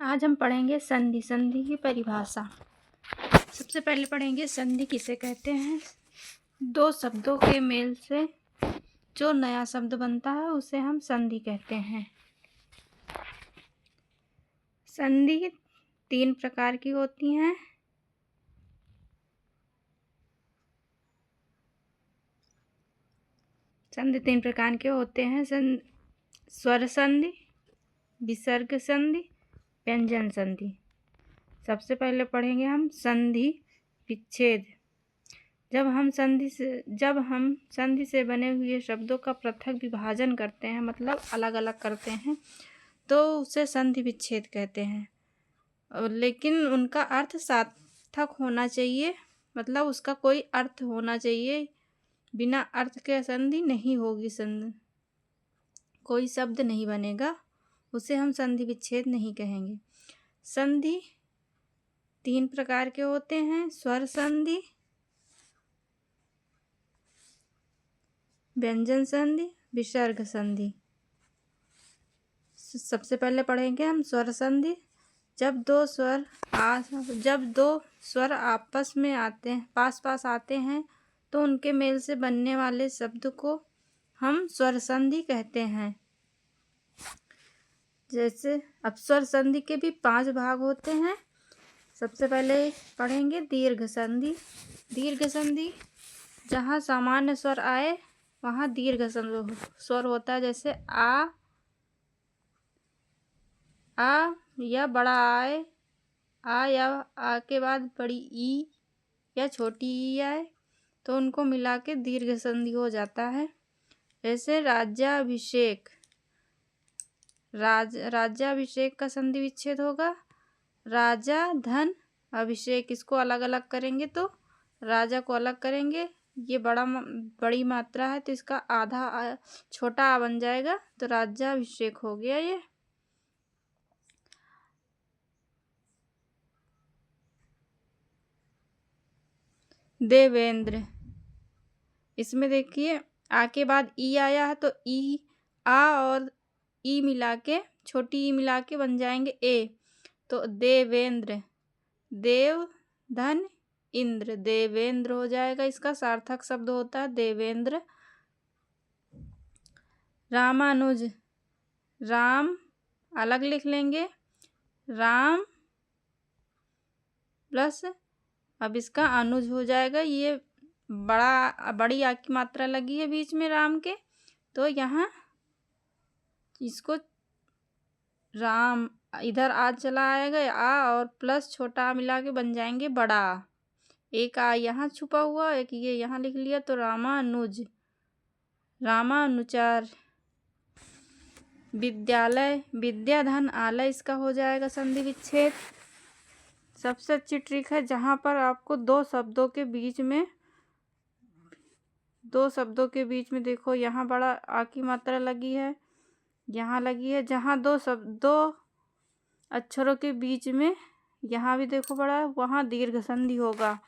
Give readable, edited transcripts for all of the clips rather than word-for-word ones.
आज हम पढ़ेंगे संधि। संधि की परिभाषा। सबसे पहले पढ़ेंगे संधि किसे कहते हैं। दो शब्दों के मेल से जो नया शब्द बनता है उसे हम संधि कहते हैं। संधि तीन प्रकार की होती हैं। संधि तीन प्रकार के होते हैं। स्वर संधि, विसर्ग संधि, व्यंजन संधि। सबसे पहले पढ़ेंगे हम संधि विच्छेद। जब हम संधि से बने हुए शब्दों का पृथक विभाजन करते हैं, मतलब अलग अलग करते हैं, तो उसे संधि विच्छेद कहते हैं। लेकिन उनका अर्थ सार्थक होना चाहिए, मतलब उसका कोई अर्थ होना चाहिए। बिना अर्थ के संधि नहीं होगी, कोई शब्द नहीं बनेगा, उसे हम संधि विच्छेद नहीं कहेंगे। संधि तीन प्रकार के होते हैं। स्वर संधि, व्यंजन संधि, विसर्ग संधि। सबसे पहले पढ़ेंगे हम स्वर संधि। जब दो स्वर आपस में आते हैं, पास आते हैं, तो उनके मेल से बनने वाले शब्द को हम स्वर संधि कहते हैं। जैसे अब स्वर संधि के भी 5 भाग होते हैं। सबसे पहले पढ़ेंगे दीर्घ संधि। दीर्घ संधि, जहाँ सामान्य स्वर आए वहाँ दीर्घ स्वर होता है। जैसे आ या बड़ा आए, आ या आ के बाद बड़ी ई या छोटी ई आए, तो उनको मिला के दीर्घ संधि हो जाता है। जैसे राज्याभिषेक, राज्याभिषेक का संधि विच्छेद होगा। राजा, धन, अभिषेक, इसको अलग अलग करेंगे तो राजा को अलग करेंगे, ये बड़ी मात्रा है तो इसका आधा छोटा आ बन जाएगा, तो राज्याभिषेक हो गया ये। देवेंद्र, इसमें देखिए आ के बाद ई आया है, तो ई, आ और ई मिला के, छोटी ई मिला के बन जाएंगे ए, तो देवेंद्र। देव, धन, इंद्र, देवेंद्र हो जाएगा। इसका सार्थक शब्द होता है देवेंद्र। रामानुज, राम अलग लिख लेंगे, राम प्लस अब इसका अनुज हो जाएगा। ये बड़ी आ की मात्रा लगी है बीच में राम के, तो यहाँ इसको राम इधर आ चला आएगा, आ और प्लस छोटा आ मिला के बन जाएंगे बड़ा। एक आ यहाँ छुपा हुआ, एक ये यहाँ लिख लिया, तो रामानुज, रामानुचार। विद्यालय, विद्या, धन, आलय, इसका हो जाएगा संधि विच्छेद। सबसे अच्छी ट्रिक है जहाँ पर आपको दो शब्दों के बीच में देखो, यहाँ बड़ा आ की मात्रा लगी है, यहाँ लगी है, जहाँ दो अक्षरों के बीच में यहाँ भी देखो बड़ा है, वहाँ दीर्घ संधि होगा।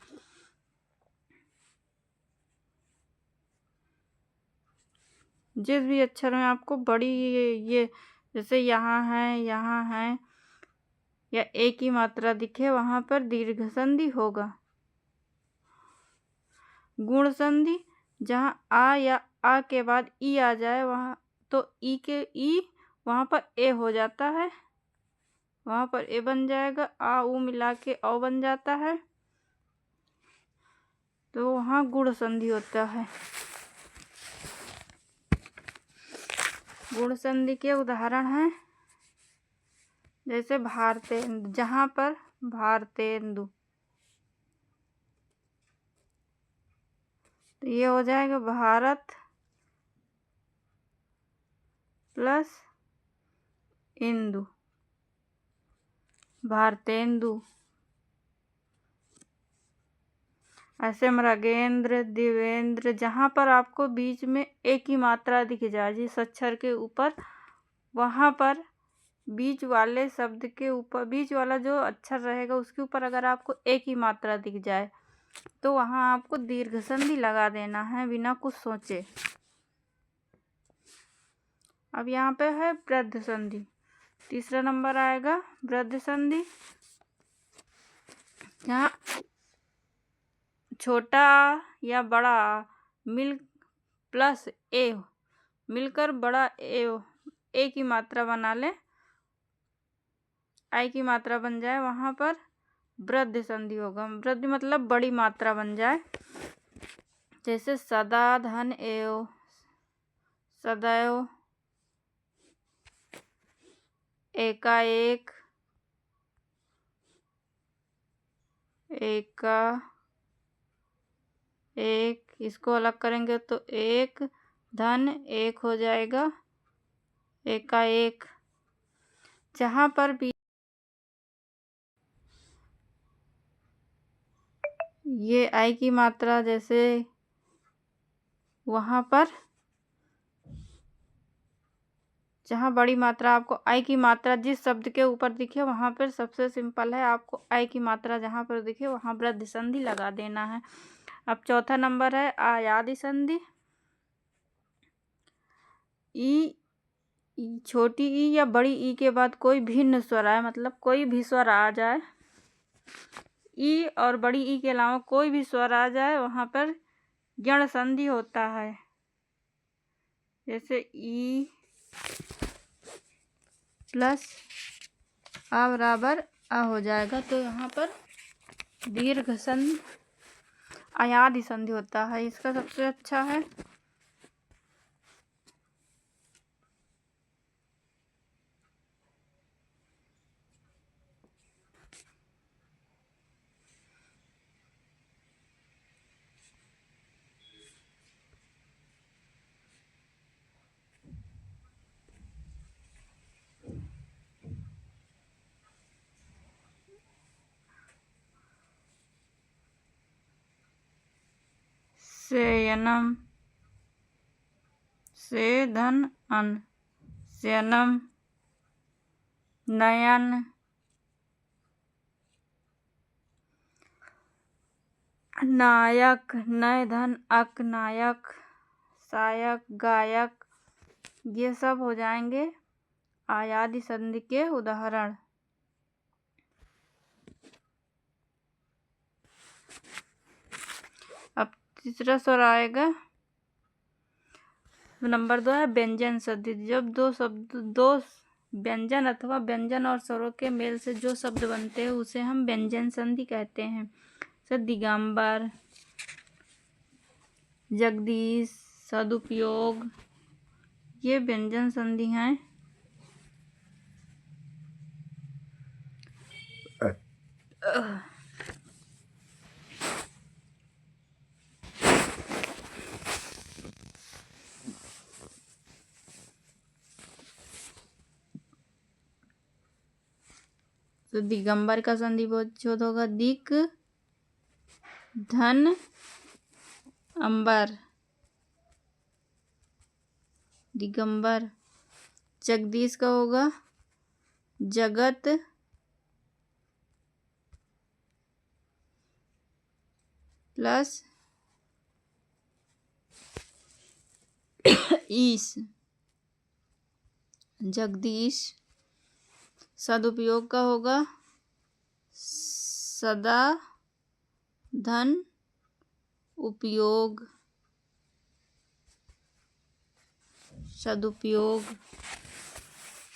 जिस भी अक्षर में आपको बड़ी ये जैसे यहाँ है या एक ही मात्रा दिखे, वहाँ पर दीर्घ संधि होगा। गुण संधि, जहाँ आ या आ के बाद ई आ जाए, वहाँ तो ई वहाँ पर ए हो जाता है, वहाँ पर ए बन जाएगा, आ ऊ मिला के औ बन जाता है, तो वहाँ गुण संधि होता है। गुण संधि के उदाहरण हैं, जैसे भारतेंदु, जहाँ पर भारतेंदु, तो ये हो जाएगा भारत प्लस इंदु, भारतेंदु। ऐसे मृगेंद्र, दिवेंद्र, जहाँ पर आपको बीच में एक ही मात्रा दिख जाए जिस अक्षर के ऊपर, वहाँ पर बीच वाले शब्द के ऊपर, बीच वाला जो अक्षर रहेगा उसके ऊपर अगर आपको एक ही मात्रा दिख जाए, तो वहाँ आपको दीर्घ संधि लगा देना है बिना कुछ सोचे। अब यहाँ पे है वृद्ध संधि। तीसरा नंबर आएगा वृद्धि संधि, जहाँ छोटा या बड़ा मिल प्लस ए मिलकर बड़ा ए की मात्रा बना ले, आई की मात्रा बन जाए, वहाँ पर वृद्धि संधि होगा। वृद्धि मतलब बड़ी मात्रा बन जाए, जैसे सदा धन एव, सदैव, एकाएक, एका एक, इसको अलग करेंगे तो एक धन एक हो जाएगा, एकाएक। जहाँ पर भी ये आई की मात्रा, जैसे वहाँ पर जहाँ बड़ी मात्रा आपको आई की मात्रा जिस शब्द के ऊपर दिखे वहाँ पर सबसे सिंपल है, आपको आई की मात्रा जहाँ पर दिखे वहाँ वृद्धि संधि लगा देना है। अब चौथा नंबर है आयादी संधि। ई, छोटी ई या बड़ी ई के बाद कोई भिन्न स्वर आए, मतलब कोई भी स्वर आ जाए, ई और बड़ी ई के अलावा कोई भी स्वर आ जाए, वहाँ पर गण संधि होता है। जैसे ई प्लस आ बराबर आ हो जाएगा, तो यहाँ पर दीर्घ संधि आयादी संधि होता है। इसका सबसे अच्छा है शयनम, से धन अन, शयनम, नयन, नायक, नय धन अक, नायक, सायक, गायक, ये सब हो जाएंगे आयादी संधि के उदाहरण। अब तीसरा स्वर आएगा, नंबर 2 है व्यंजन संधि। जब दो व्यंजन अथवा व्यंजन और स्वरों के मेल से जो शब्द बनते हैं उसे हम व्यंजन संधि कहते हैं। जैसे दिगंबर, जगदीश, सदुपयोग, ये व्यंजन संधि हैं। तो दिगंबर का संधि बोध होगा दिक धन अंबर, दिगंबर। जगदीश का होगा जगत प्लस ईश, जगदीश। सदुपयोग का होगा सदा धन उपयोग, सदुपयोग।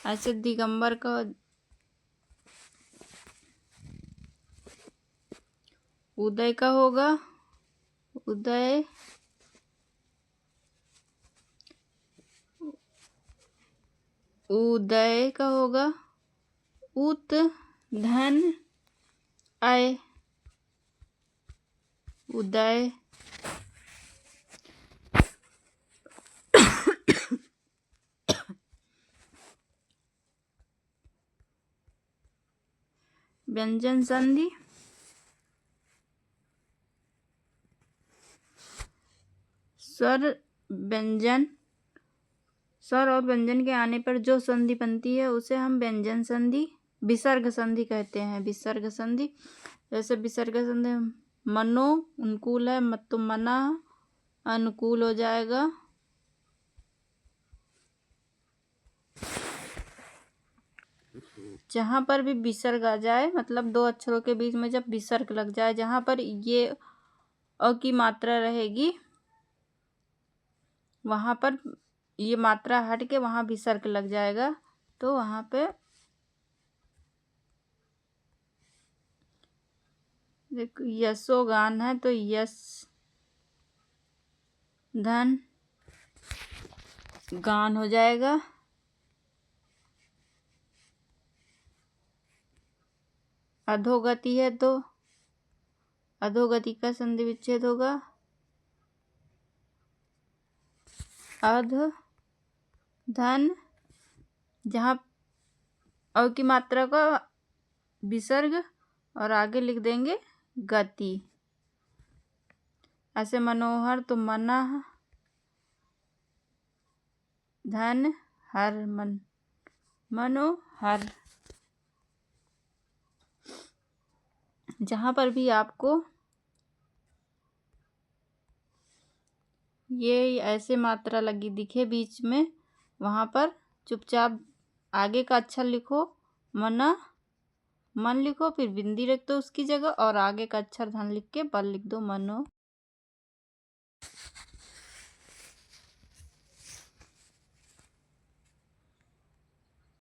ऐसे दिगंबर का उदय का होगा उदय, उदय का होगा उत धन अय, उदय। व्यंजन संधि, स्वर और व्यंजन के आने पर जो संधि बनती है उसे हम व्यंजन संधि, विसर्ग संधि कहते हैं। विसर्ग संधि, जैसे विसर्ग संधि मनो अनुकूल है, तो मना अनुकूल हो जाएगा। जहाँ पर भी विसर्ग आ जाए, मतलब दो अक्षरों के बीच में जब विसर्ग लग जाए, जहाँ पर ये अ की मात्रा रहेगी वहाँ पर ये मात्रा हट के वहाँ विसर्ग लग जाएगा, तो वहाँ पे देखो यशोगान है तो यश धन गान हो जाएगा। अधोगति है तो अधोगति का संधि विच्छेद होगा, अध धन, जहाँ अ की मात्रा का विसर्ग और आगे लिख देंगे गति। ऐसे मनोहर तो मना, धन हर, मन मनोहर। जहाँ पर भी आपको ये ऐसे मात्रा लगी दिखे बीच में, वहाँ पर चुपचाप आगे का अक्षर लिखो, मन लिखो, फिर बिंदी रख दो उसकी जगह और आगे का अक्षर धन लिख के बल लिख दो, मनो।